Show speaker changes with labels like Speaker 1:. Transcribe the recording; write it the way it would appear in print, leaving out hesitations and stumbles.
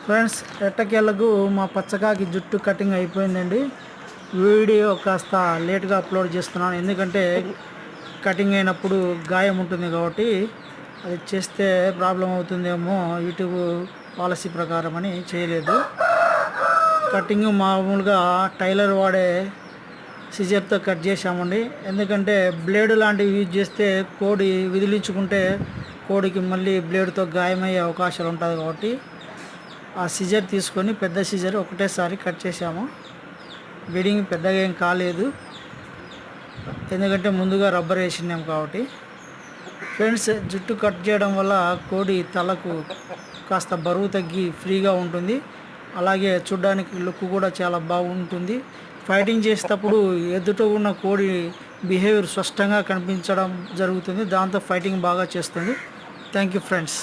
Speaker 1: Friends, ఎట్టకేలకు మా పచ్చకాకి జుట్టు కటింగ్ అయిపోయిందండి. వీడియో కాస్త లేట్గా అప్లోడ్ చేస్తున్నాను, ఎందుకంటే కటింగ్ అయినప్పుడు గాయం ఉంటుంది కాబట్టి అది చేస్తే ప్రాబ్లం అవుతుందేమో యూట్యూబ్ పాలసీ ప్రకారం అని చేయలేదు. కటింగ్ మామూలుగా టైలర్ వాడే సిజర్తో కట్ చేసామండి. ఎందుకంటే బ్లేడ్ లాంటివి యూజ్ చేస్తే కోడి విదిలించుకుంటే కోడికి మళ్ళీ బ్లేడ్తో గాయమయ్యే అవకాశాలు ఉంటుంది కాబట్టి ఆ సిజర్ తీసుకొని పెద్ద సిజర్ ఒకటేసారి కట్ చేసాము. బ్లీడింగ్ పెద్దగా ఏం కాలేదు, ఎందుకంటే ముందుగా రబ్బర్ వేసినాం కాబట్టి. ఫ్రెండ్స్, జుట్టు కట్ చేయడం వల్ల కోడి తలకు కాస్త బరువు తగ్గి ఫ్రీగా ఉంటుంది. అలాగే చూడ్డానికి లుక్ కూడా చాలా బాగుంటుంది. ఫైటింగ్ చేసేటప్పుడు ఎదుట ఉన్న కోడి బిహేవియర్ స్పష్టంగా కనిపించడం జరుగుతుంది. దాంతో ఫైటింగ్ బాగా చేస్తుంది. Thank you friends.